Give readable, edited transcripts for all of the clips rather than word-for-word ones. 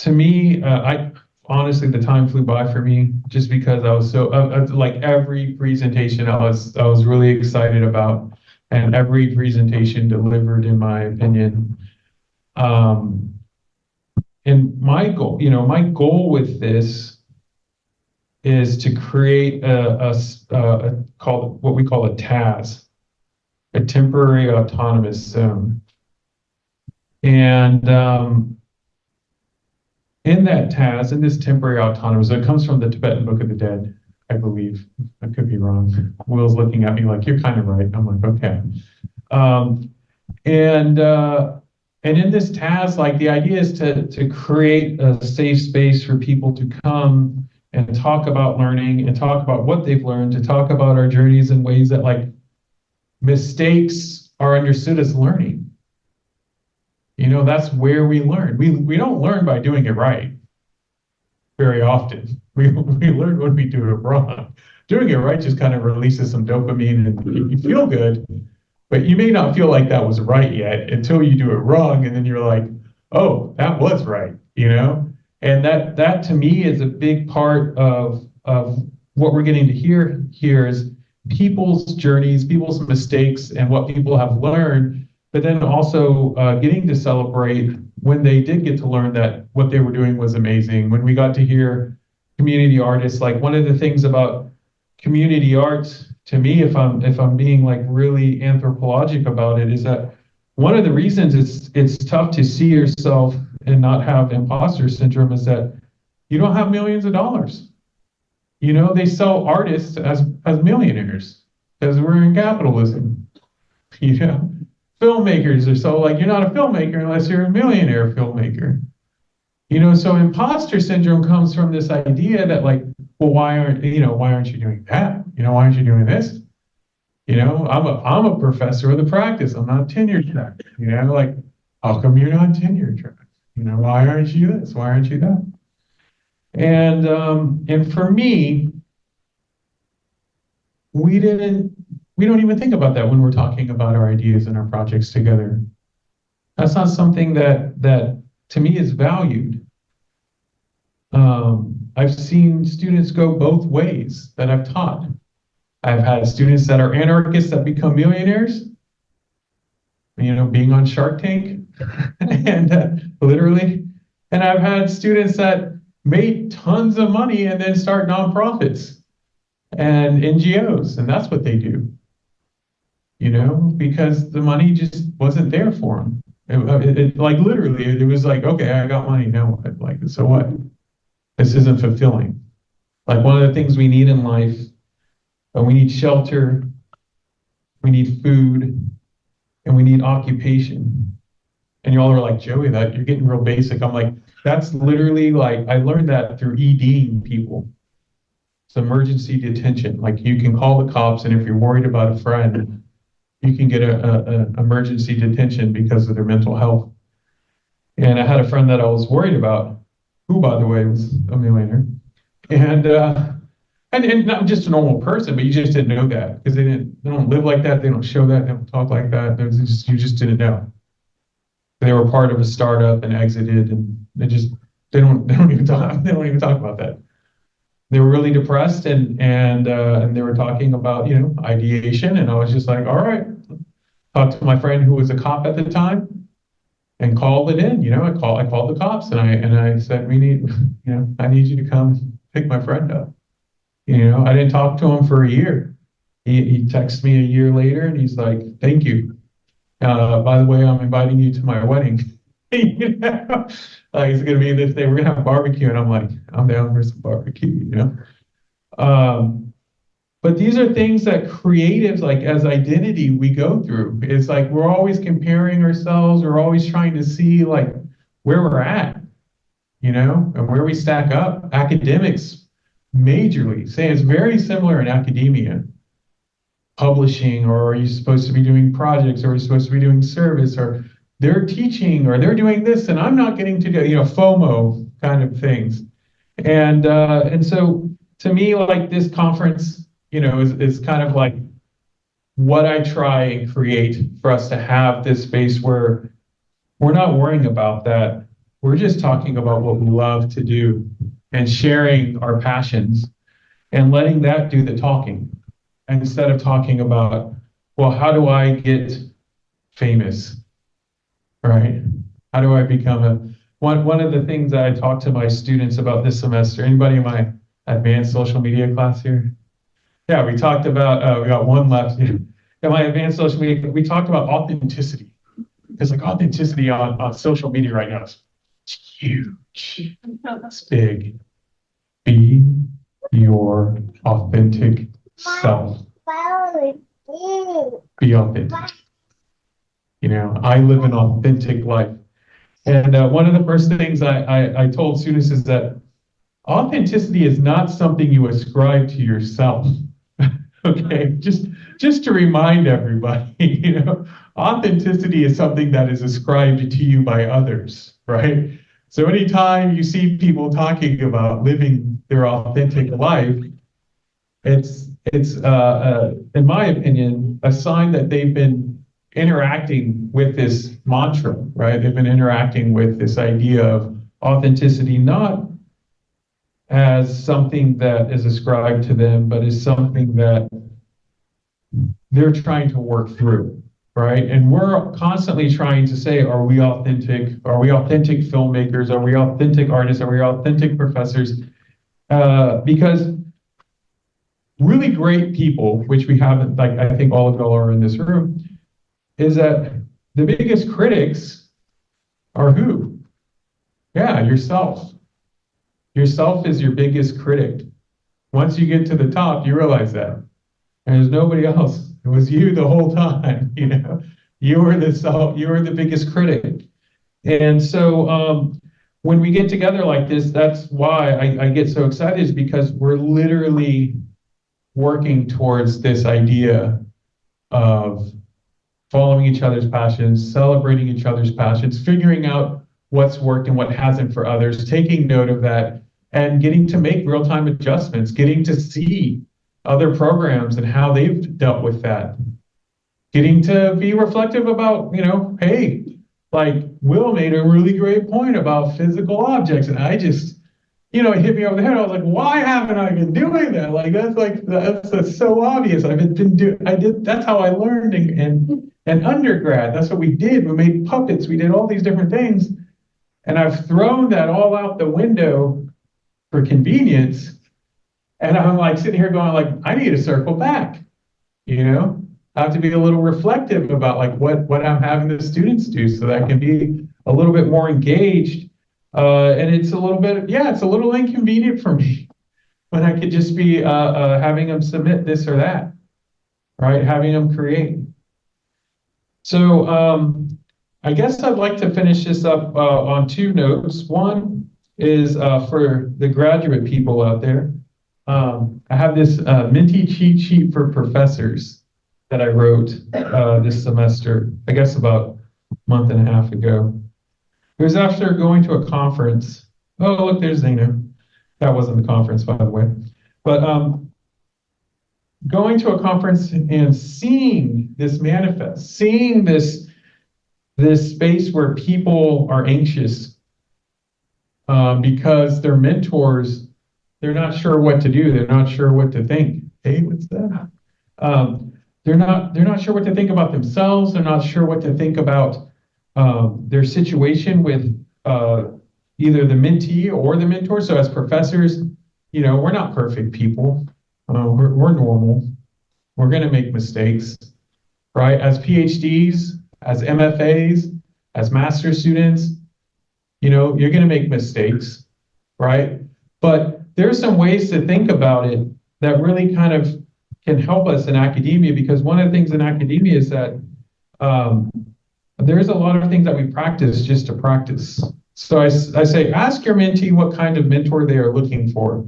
to me, I honestly, the time flew by for me just because I was so like every presentation I was really excited about, and every presentation delivered, in my opinion. Um, and my goal with this is to create called what we call a TAZ, a temporary autonomous zone. And in that TAZ, in this temporary autonomous, it comes from the Tibetan Book of the Dead, I believe. I could be wrong. Will's looking at me like, you're kind of right. I'm like, okay. Um, and and in this TAZ, like the idea is to create a safe space for people to come and talk about learning and talk about what they've learned, to talk about our journeys in ways that like mistakes are understood as learning. That's where we learn. We don't learn by doing it right very often. We learn when we do it wrong. Doing it right just kind of releases some dopamine and you feel good, but you may not feel like that was right yet until you do it wrong, and then you're like, oh, that was right. And that to me is a big part of what we're getting to hear here is people's journeys, people's mistakes, and what people have learned, but then also getting to celebrate when they did get to learn that what they were doing was amazing. When we got to hear community artists, like one of the things about community arts, to me, if I'm being like really anthropologic about it, is that one of the reasons it's tough to see yourself and not have imposter syndrome is that you don't have millions of dollars. They sell artists as millionaires because we're in capitalism. You know, filmmakers are so like, you're not a filmmaker unless you're a millionaire filmmaker. So imposter syndrome comes from this idea that like, well, why aren't you doing that? Why aren't you doing this? I'm a professor of the practice. I'm not tenure track. Like, how come you're not tenure track? Why aren't you this? Why aren't you that? And for me, we don't even think about that when we're talking about our ideas and our projects together. That's not something that to me is valued. I've seen students go both ways that I've taught. I've had students that are anarchists that become millionaires, being on Shark Tank, and literally. And I've had students that made tons of money and then start nonprofits and NGOs, and that's what they do, because the money just wasn't there for them. Like literally, it was like, okay, I got money, now what? Like, so what? This isn't fulfilling. Like one of the things we need in life, we need shelter, we need food, and we need occupation. And y'all are like, Joey, that you're getting real basic. I'm like, that's literally like, I learned that through EDing people. It's emergency detention. Like you can call the cops, and if you're worried about a friend, you can get a emergency detention because of their mental health. And I had a friend that I was worried about, who, by the way, was a millionaire. And not just a normal person, but you just didn't know that because they don't live like that. They don't show that. They don't talk like that. You just didn't know. They were part of a startup and exited, and they don't even talk about that. They were really depressed, and they were talking about ideation, and I was just like, all right. Talked to my friend who was a cop at the time, and called it in. I called the cops, and I said, we need I need you to come pick my friend up. I didn't talk to him for a year. He texted me a year later, and he's like, thank you. By the way, I'm inviting you to my wedding. Like it's gonna be this day. We're gonna have barbecue, and I'm like, I'm down for some barbecue. But these are things that creatives, like as identity, we go through. It's like we're always comparing ourselves. We're always trying to see like where we're at, and where we stack up. Academics, majorly, say it's very similar in academia. Publishing, or are you supposed to be doing projects, or are you supposed to be doing service, or they're teaching, or they're doing this, and I'm not getting to do, FOMO kind of things. And so to me, like this conference, is kind of like what I try and create for us to have this space where we're not worrying about that. We're just talking about what we love to do and sharing our passions and letting that do the talking instead of talking about, well, how do I get famous, right? How do I become one of the things that I talk to my students about this semester, anybody in my advanced social media class here? Yeah, we talked about, we got one left. In my advanced social media, we talked about authenticity. Because like authenticity on social media right now is huge. It's big. Be your authentic self. Be authentic. You know, I live an authentic life. And one of the first things I told students is that authenticity is not something you ascribe to yourself. Okay, just to remind everybody, you know, authenticity is something that is ascribed to you by others, right? So anytime you see people talking about living their authentic life, it's in my opinion, a sign that they've been interacting with this mantra, right? They've been interacting with this idea of authenticity, not as something that is ascribed to them, but as something that they're trying to work through, right? And we're constantly trying to say, are we authentic? Are we authentic filmmakers? Are we authentic artists? Are we authentic professors? Because really great people, which we haven't, like I think all of y'all are in this room, is that the biggest critics are who? Yeah, yourself. Yourself is your biggest critic. Once you get to the top, you realize that. And there's nobody else. It was you the whole time, you know. You were the biggest critic. And so when we get together like this, that's why I get so excited, is because we're literally working towards this idea of following each other's passions, celebrating each other's passions, figuring out what's worked and what hasn't for others, taking note of that, and getting to make real-time adjustments, getting to see other programs and how they've dealt with that, getting to be reflective about, you know, hey, like Will made a really great point about physical objects, and I just, you know, it hit me over the head. I was like, why haven't I been doing that? That's so obvious. That's how I learned in undergrad. That's what we did. We made puppets. We did all these different things. And I've thrown that all out the window for convenience. And I'm like sitting here going like, I need to circle back, you know? I have to be a little reflective about like what I'm having the students do so that I can be a little bit more engaged. And it's a little bit, yeah, it's a little inconvenient for me when I could just be having them submit this or that, right? Having them create. So I guess I'd like to finish this up on two notes. One is for the graduate people out there. I have this Menti cheat sheet for professors that I wrote this semester, I guess about a month and a half ago. It was after going to a conference. Oh, look, there's Zena. That wasn't the conference, by the way. But going to a conference and seeing this manifest, seeing this space where people are anxious because their mentors, they're not sure what to do. They're not sure what to think. Hey, what's that? They're not sure what to think about themselves. They're not sure what to think about their situation with either the mentee or the mentor. So as professors, you know, we're not perfect people. We're normal. We're going to make mistakes, right? As PhDs, as MFAs, as master's students, you know, you're going to make mistakes, right? But there's some ways to think about it that really kind of can help us in academia, because one of the things in academia is that there's a lot of things that we practice just to practice. So I say, ask your mentee what kind of mentor they are looking for.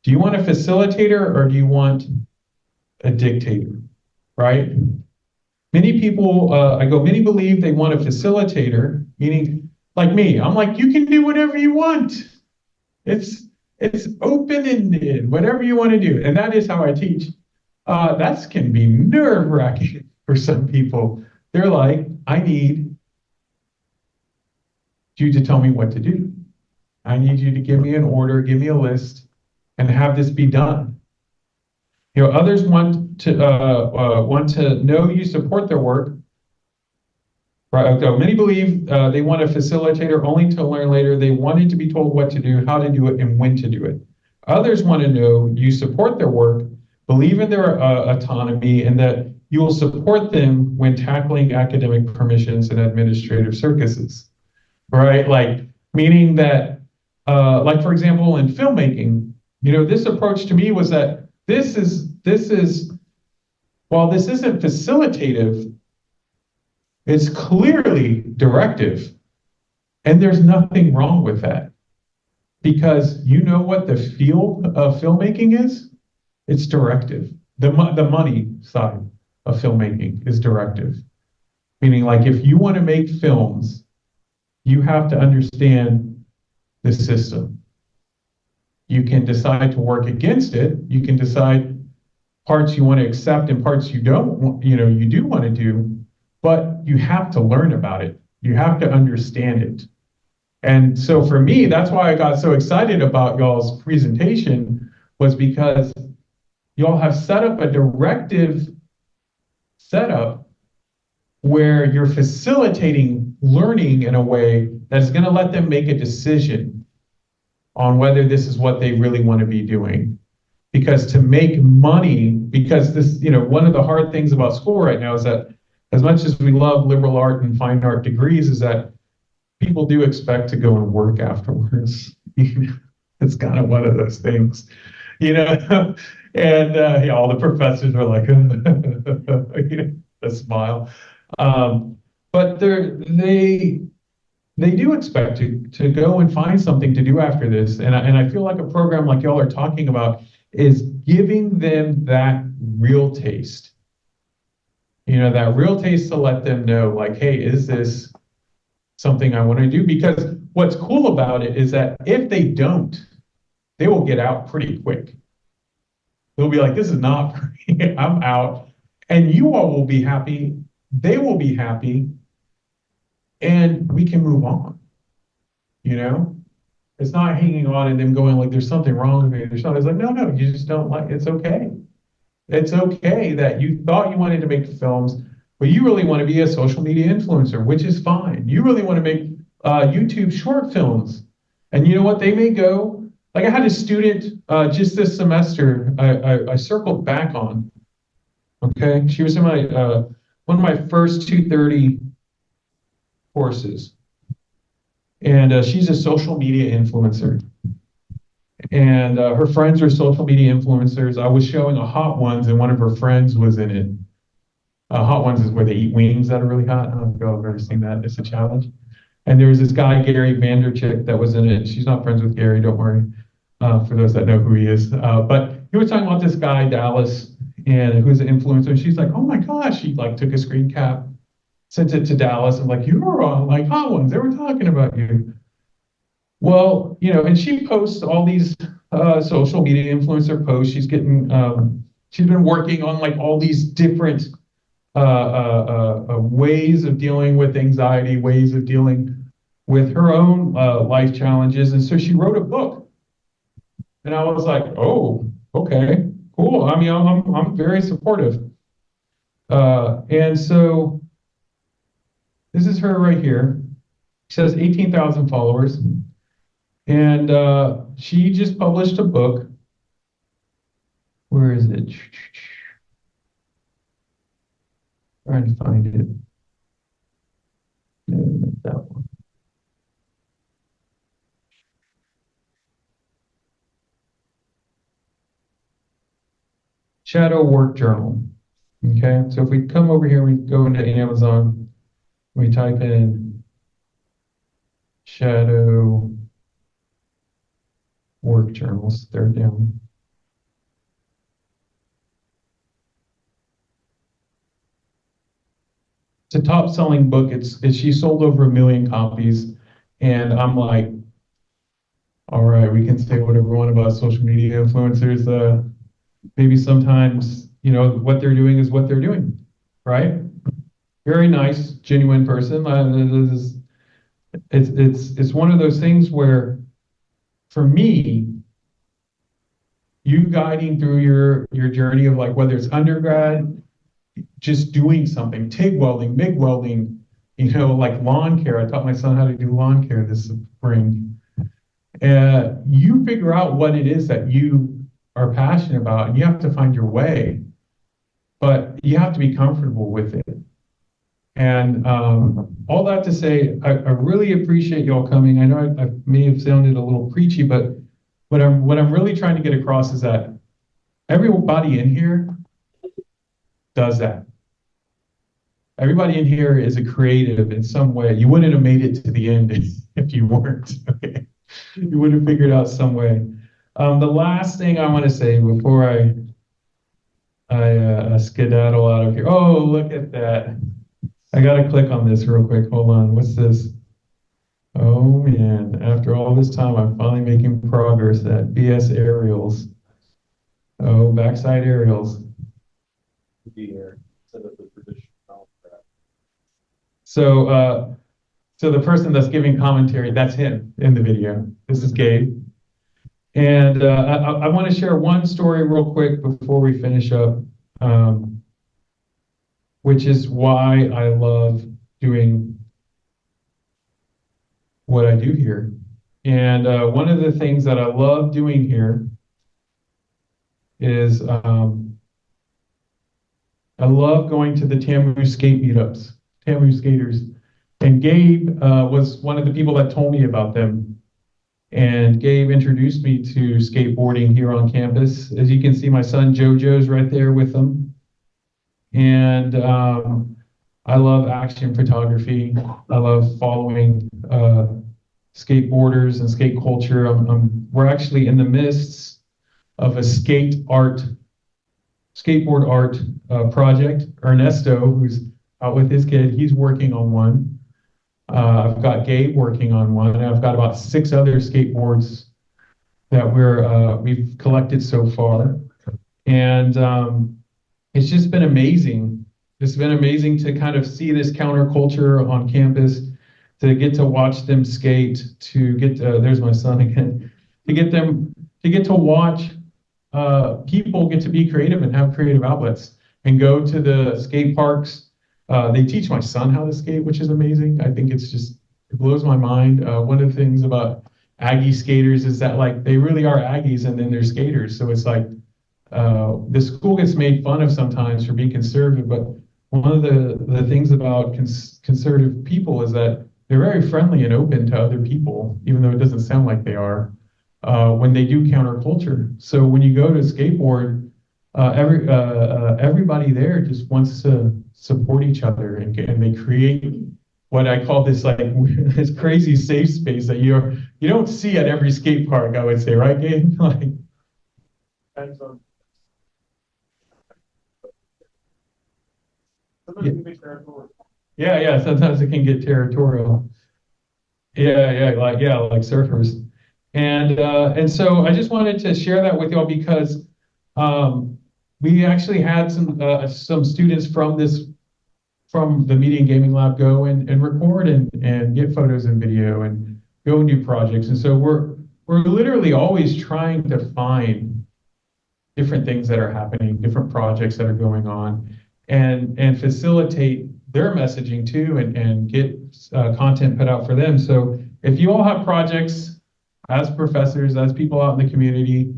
Do you want a facilitator or do you want a dictator, right? Many people, many believe they want a facilitator, meaning like me. I'm like, you can do whatever you want. It's open-ended, whatever you want to do. And that is how I teach. That can be nerve-wracking for some people. They're like, I need you to tell me what to do. I need you to give me an order, give me a list, and have this be done. Others want to know you support their work. Right? Many believe they want a facilitator only to learn later. They wanted to be told what to do, how to do it, and when to do it. Others want to know you support their work, believe in their autonomy, and that you will support them when tackling academic permissions and administrative circuses. Right? Like, meaning that, like, for example, in filmmaking, this approach to me was that this is, while this isn't facilitative, it's clearly directive. And there's nothing wrong with that. Because you know what the field of filmmaking is? It's directive. The money side of filmmaking is directive. Meaning, like, if you want to make films, you have to understand the system. You can decide to work against it. You can decide parts you want to accept and parts you don't, you do want to do, but you have to learn about it. You have to understand it. And so for me, that's why I got so excited about y'all's presentation, was because y'all have set up a directive setup where you're facilitating learning in a way that's going to let them make a decision on whether this is what they really want to be doing. Because to make money, because this, one of the hard things about school right now is that as much as we love liberal art and fine art degrees, is that people do expect to go and work afterwards. It's kind of one of those things, and all the professors are like, a smile. But they do expect to go and find something to do after this. And I feel like a program like y'all are talking about is giving them that real taste. That real taste to let them know, like, hey, is this something I want to do? Because what's cool about it is that if they don't, they will get out pretty quick. They'll be like, this is not for me, I'm out. And you all will be happy, they will be happy, and we can move on. It's not hanging on and them going like, there's something wrong with me. It's like, no, you just don't like, it's okay. It's okay that you thought you wanted to make films, but you really want to be a social media influencer, which is fine. You really want to make YouTube short films. And you know what? They may go, like, I had a student just this semester, I circled back on, okay? She was in my one of my first 230 courses. And she's a social media influencer. And her friends are social media influencers. I was showing a Hot Ones, and one of her friends was in it. Hot Ones is where they eat wings that are really hot. I don't know if y'all have ever seen that. It's a challenge. And there was this guy, Gary Vanderchick, that was in it. She's not friends with Gary, don't worry, for those that know who he is. But he was talking about this guy, Dallas, and who's an influencer. And she's like, oh my gosh, she like took a screen cap, sent it to Dallas, and like, you were on like Hot Ones. They were talking about you. Well, and she posts all these social media influencer posts. She's getting, she's been working on like all these different ways of dealing with anxiety, ways of dealing with her own life challenges. And so she wrote a book. And I was like, oh, okay, cool. I mean, I'm very supportive. And so this is her right here. She has 18,000 followers. And she just published a book. Where is it? Trying to find it. No, not that one. Shadow Work Journal. Okay, so if we come over here, we go into Amazon, we type in Shadow Work Journals, they're down. It's a top-selling book. She sold over 1 million copies, and I'm like, all right, we can say whatever we want about social media influencers. Maybe sometimes, what they're doing is what they're doing, right? Very nice, genuine person. it's one of those things where, for me, you guiding through your journey of like whether it's undergrad, just doing something, TIG welding, MIG welding, like lawn care. I taught my son how to do lawn care this spring. You figure out what it is that you are passionate about, and you have to find your way, but you have to be comfortable with it. And all that to say, I really appreciate y'all coming. I know I may have sounded a little preachy, but what I'm really trying to get across is that everybody in here does that. Everybody in here is a creative in some way. You wouldn't have made it to the end if you weren't. Okay? You would have figured out some way. The last thing I want to say before I skedaddle out of here. Oh, look at that. I got to click on this real quick. Hold on. What's this? Oh, man. After all this time, I'm finally making progress at BS aerials. Oh, backside aerials. So, so the person that's giving commentary, that's him in the video. This is Gabe. And I want to share one story real quick before we finish up, which is why I love doing what I do here. And one of the things that I love doing here is I love going to the TAMU skate meetups, TAMU skaters. And Gabe was one of the people that told me about them. And Gabe introduced me to skateboarding here on campus. As you can see, my son JoJo's right there with them. And I love action photography. I love following skateboarders and skate culture. We're actually in the midst of a skateboard art project. Ernesto, who's out with his kid, he's working on one. I've got Gabe working on one, and I've got about 6 other skateboards that we've collected so far. And it's just been amazing. It's been amazing to kind of see this counterculture on campus, to get to watch them skate, to get there's my son again, to get to watch people get to be creative and have creative outlets and go to the skate parks. They teach my son how to skate, which is amazing. I think it blows my mind. One of the things about Aggie skaters is that like they really are Aggies and then they're skaters. So it's like the school gets made fun of sometimes for being conservative, but one of the things about conservative people is that they're very friendly and open to other people, even though it doesn't sound like they are, when they do counterculture. So when you go to skateboard, everybody there just wants to support each other, and they create what I call this like this crazy safe space that you don't see at every skate park, I would say, right, Gabe? Like, yeah, sometimes it can get territorial. Yeah, like surfers. And so I just wanted to share that with y'all because we actually had some students from the Media and Gaming Lab go and record and get photos and video and go and do projects. And so we're literally always trying to find different things that are happening, different projects that are going on, and facilitate their messaging too, and get content put out for them. So if you all have projects as professors, as people out in the community,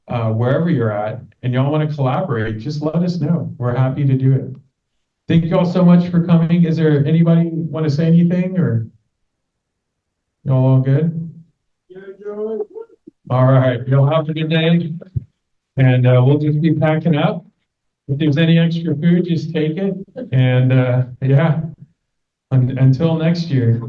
wherever you're at, and y'all want to collaborate, just let us know. We're happy to do it. Thank you all so much for coming. Is there anybody want to say anything, or y'all all good? Yeah, Joey. All right, y'all have a good day, and we'll just be packing up. If there's any extra food, just take it. And yeah, until next year.